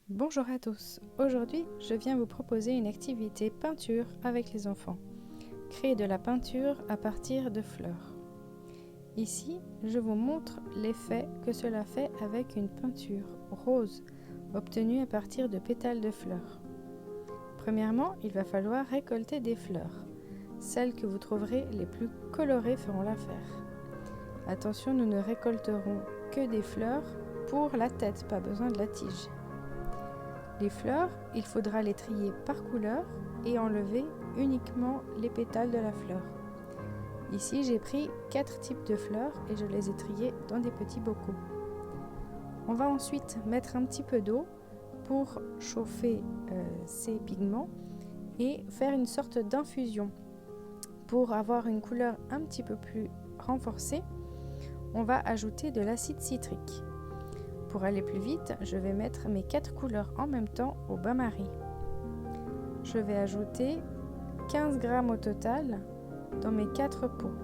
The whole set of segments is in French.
Bonjour à tous, aujourd'hui je viens vous proposer une activité peinture avec les enfants. Créer de la peinture à partir de fleurs. Ici, je vous montre l'effet que cela fait avec une peinture rose obtenue à partir de pétales de fleurs. Premièrement, il va falloir récolter des fleurs. Celles que vous trouverez les plus colorées feront l'affaire. Attention, nous ne récolterons que des fleurs pour la tête, pas besoin de la tige. Les fleurs, il faudra les trier par couleur et enlever uniquement les pétales de la fleur. Ici, j'ai pris 4 types de fleurs et je les ai triées dans des petits bocaux. On va ensuite mettre un petit peu d'eau pour chauffer ces pigments et faire une sorte d'infusion. Pour avoir une couleur un petit peu plus renforcée, on va ajouter de l'acide citrique. Pour aller plus vite, je vais mettre mes 4 couleurs en même temps au bain-marie. Je vais ajouter 15 g au total dans mes 4 pots.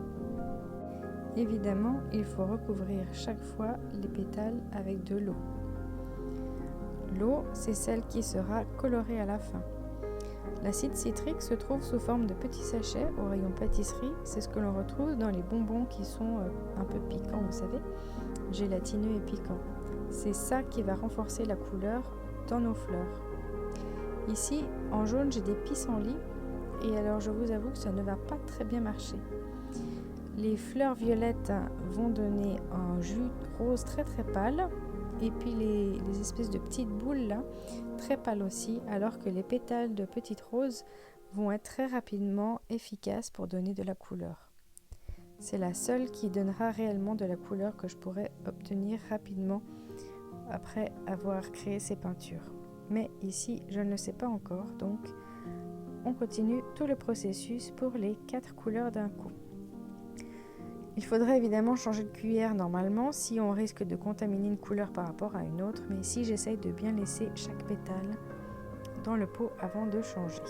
Évidemment, il faut recouvrir chaque fois les pétales avec de l'eau. L'eau, c'est celle qui sera colorée à la fin. L'acide citrique se trouve sous forme de petits sachets au rayon pâtisserie. C'est ce que l'on retrouve dans les bonbons qui sont un peu piquants, vous savez, gélatineux et piquants. C'est ça qui va renforcer la couleur dans nos fleurs. Ici, en jaune, j'ai des pissenlits et alors je vous avoue que ça ne va pas très bien marcher. Les fleurs violettes vont donner un jus rose très très pâle et puis les espèces de petites boules là, très pâles aussi, alors que les pétales de petites roses vont être très rapidement efficaces pour donner de la couleur. C'est la seule qui donnera réellement de la couleur que je pourrais obtenir rapidement après avoir créé ces peintures. Mais ici, je ne le sais pas encore, donc on continue tout le processus pour les 4 couleurs d'un coup. Il faudrait évidemment changer de cuillère normalement si on risque de contaminer une couleur par rapport à une autre, mais ici j'essaye de bien laisser chaque pétale dans le pot avant de changer.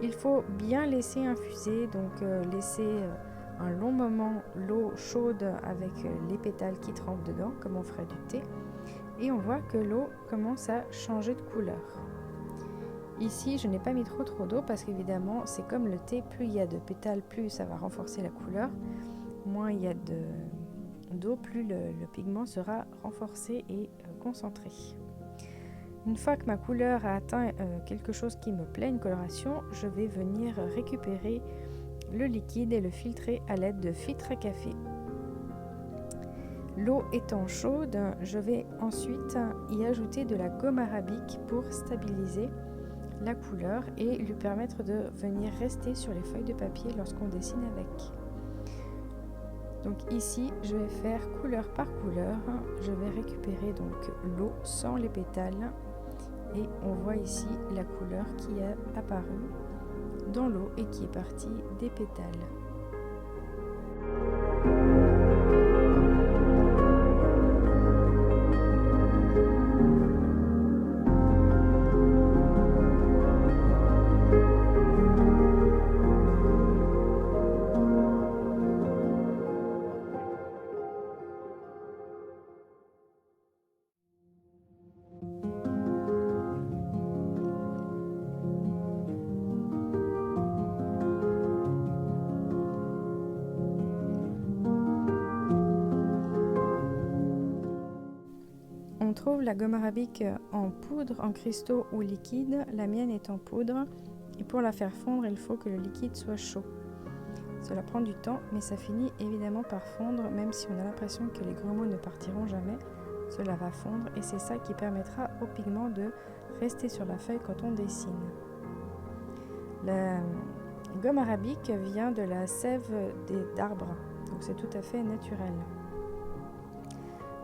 Il faut bien laisser infuser, donc laisser un long moment l'eau chaude avec les pétales qui trempent dedans, comme on ferait du thé, et on voit que l'eau commence à changer de couleur. Ici, je n'ai pas mis trop d'eau parce qu'évidemment, c'est comme le thé, plus il y a de pétales, plus ça va renforcer la couleur. Moins il y a d'eau, plus le pigment sera renforcé et concentré. Une fois que ma couleur a atteint quelque chose qui me plaît, une coloration, je vais venir récupérer le liquide et le filtrer à l'aide de filtre à café. L'eau étant chaude, je vais ensuite y ajouter de la gomme arabique pour stabiliser la couleur et lui permettre de venir rester sur les feuilles de papier lorsqu'on dessine avec. Donc ici, je vais faire couleur par couleur. Je vais récupérer donc l'eau sans les pétales et on voit ici la couleur qui est apparue dans l'eau et qui est partie des pétales. On trouve la gomme arabique en poudre, en cristaux ou liquide. La mienne est en poudre et pour la faire fondre, il faut que le liquide soit chaud. Cela prend du temps, mais ça finit évidemment par fondre, même si on a l'impression que les grumeaux ne partiront jamais. Cela va fondre et c'est ça qui permettra au pigment de rester sur la feuille quand on dessine. La gomme arabique vient de la sève d'arbres, donc c'est tout à fait naturel.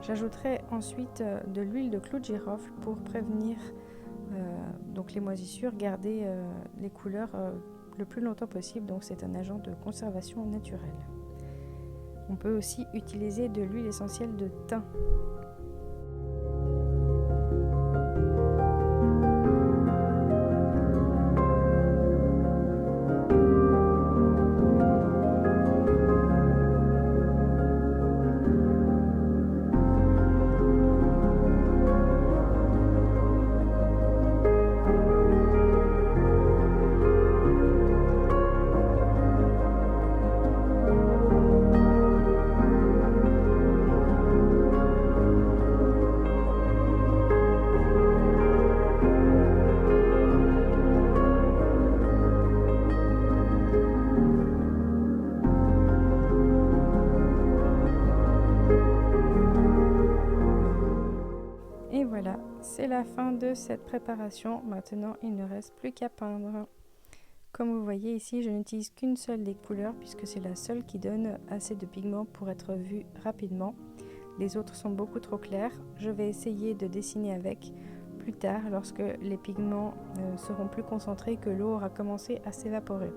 J'ajouterai ensuite de l'huile de clou de girofle pour prévenir donc les moisissures, garder les couleurs le plus longtemps possible, donc c'est un agent de conservation naturelle. On peut aussi utiliser de l'huile essentielle de thym. c'est la fin de cette préparation. Maintenant, il ne reste plus qu'à peindre. Comme vous voyez ici, je n'utilise qu'une seule des couleurs puisque c'est la seule qui donne assez de pigments pour être vue rapidement. Les autres sont beaucoup trop clairs. Je vais essayer de dessiner avec plus tard lorsque les pigments seront plus concentrés, que l'eau aura commencé à s'évaporer.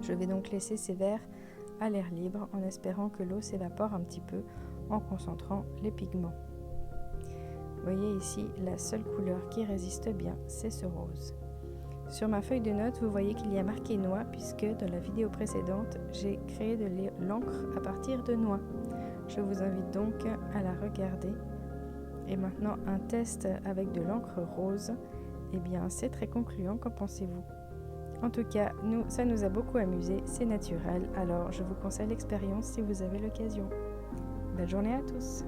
Je vais donc laisser ces verres à l'air libre en espérant que l'eau s'évapore un petit peu en concentrant les pigments. Vous voyez ici, la seule couleur qui résiste bien, c'est ce rose. Sur ma feuille de notes, vous voyez qu'il y a marqué noix puisque dans la vidéo précédente, j'ai créé de l'encre à partir de noix. Je vous invite donc à la regarder. Et maintenant, un test avec de l'encre rose, eh bien c'est très concluant, qu'en pensez-vous? En tout cas, ça nous a beaucoup amusé, c'est naturel, alors je vous conseille l'expérience si vous avez l'occasion. Belle journée à tous!